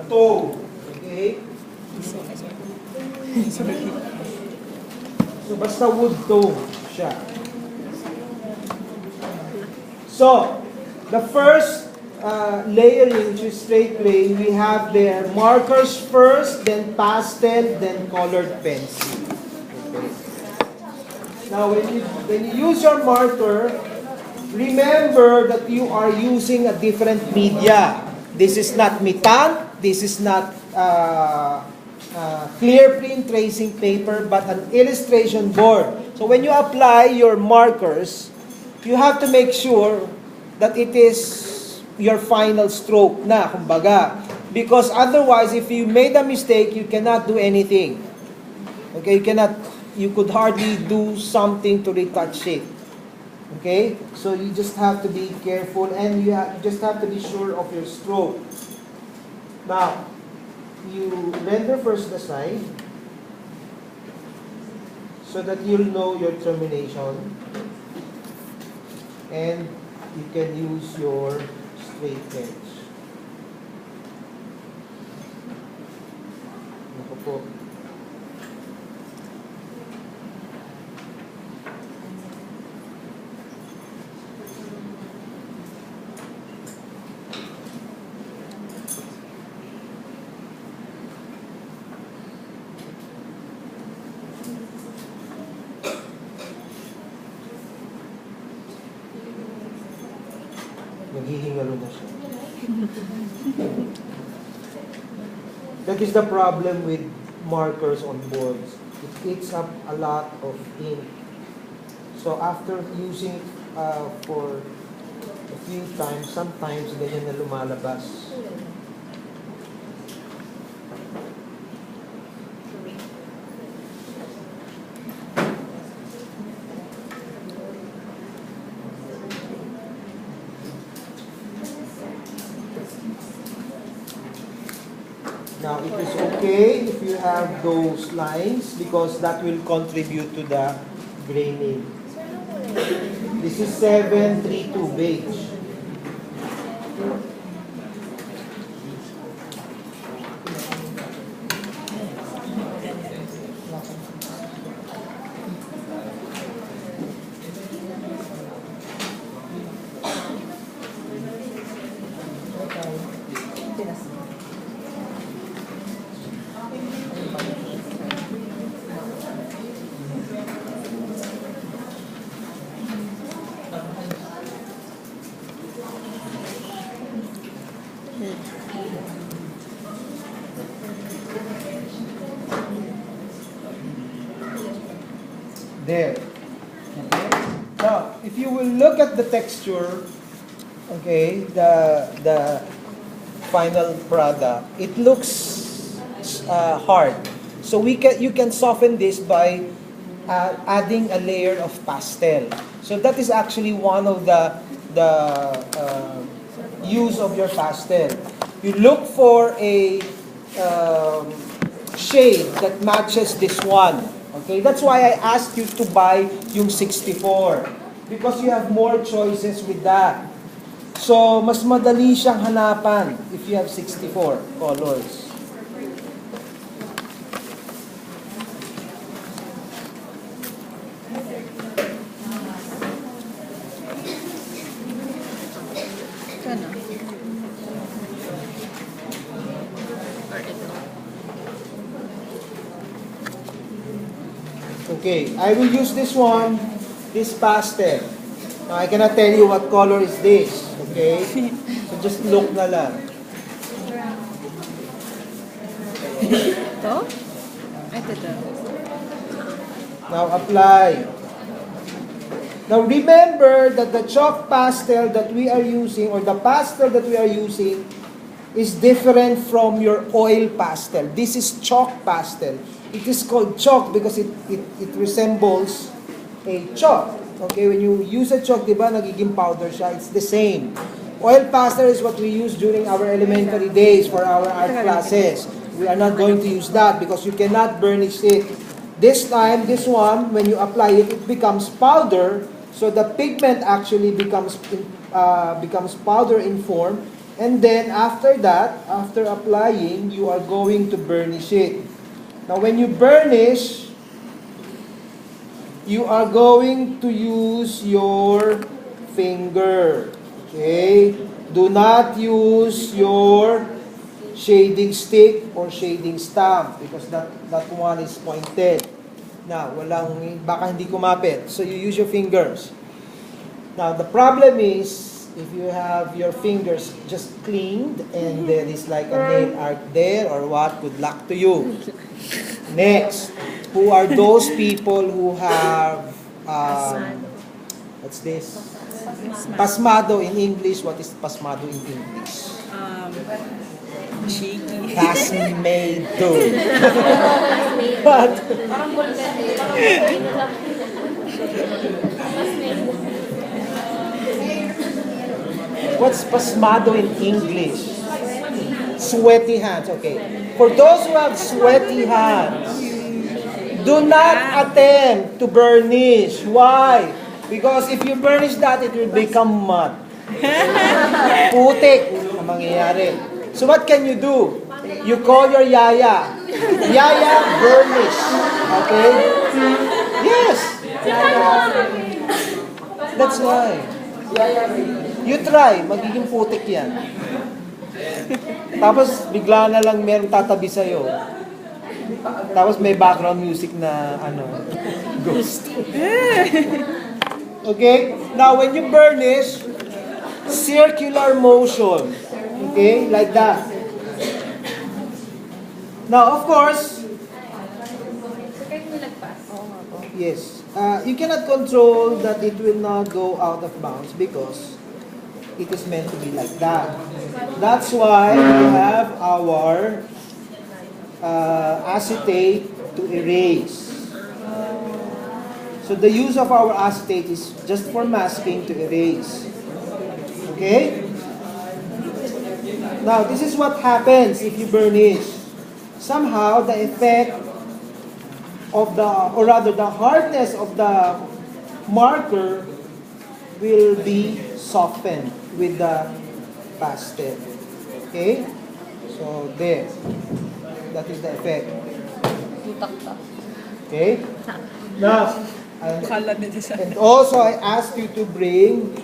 toe. Okay? So, basta wood toe siya. So, the first layering, which is straight gray, we have there markers first, then pastel, then colored pencil. Okay. Now, when you use your marker, remember that you are using a different media. This is not mitan, this is not clear print tracing paper, but an illustration board. So when you apply your markers, you have to make sure that it is your final stroke na, kumbaga. Because otherwise, if you made a mistake, you cannot do anything. Okay, you could hardly do something to retouch it. Okay, so you just have to be careful, and you just have to be sure of your stroke. Now, you render first the side so that you'll know your termination, and you can use your straight edge. Naku po. Naghihingalo na siya. That is the problem with markers on boards. It eats up a lot of ink. So after using it for a few times, sometimes ganyan na lumalabas. Now, it is okay if you have those lines because that will contribute to the graining. This is 732 beige. There. Okay. Now, if you will look at the texture, okay, the final product, it looks hard. So you can soften this by adding a layer of pastel. So that is actually one of the use of your pastel. You look for a shade that matches this one. Okay, that's why I asked you to buy yung 64 because you have more choices with that. So, mas madali siyang hanapan if you have 64 colors. Okay, I will use this one, this pastel. Now, I cannot tell you what color is this. Okay? So, just look na lang. Ito? Ito. Now, apply. Now, remember that the chalk pastel that we are using, or the pastel that we are using, is different from your oil pastel. This is chalk pastel. It is called chalk because it resembles a chalk. Okay, when you use a chalk, di ba, nagiging powder siya. It's the same. Oil pastel is what we use during our elementary days for our art classes. We are not going to use that because you cannot burnish it. This time, this one, when you apply it, it becomes powder. So the pigment actually becomes powder in form, And then after that, after applying, you are going to burnish it. Now when you burnish, you are going to use your finger. Okay? Do not use your shading stick or shading stamp because that one is pointed. Now, baka hindi kumapit. So you use your fingers. Now, the problem is, if you have your fingers just cleaned and there is like a nail art there or what, good luck to you. Next, who are those people who have, what's this? Pasmado in English. What is pasmado in English? Shaky. Pasmado. What? What's pasmado in English? Sweaty hands. Okay. For those who have sweaty hands, do not attempt to burnish. Why? Because if you burnish that, it will become mud. Putik ang mangyayari. So what can you do? You call your yaya. Yaya, burnish. Okay? Yes. That's why. You try, magiging putik yan. Tapos bigla na lang merong tatabi sa'yo. Tapos may background music na ghost. Okay? Now when you burnish, circular motion. Okay? Like that. Now of course, yes. You cannot control that it will not go out of bounds because it is meant to be like that. That's why we have our acetate to erase. So the use of our acetate is just for masking to erase. Okay? Now, this is what happens if you burnish. Somehow, the effect of the hardness of the marker will be softened with the pastel. Okay? So, there. That is the effect. Okay? Now, and also I ask you to bring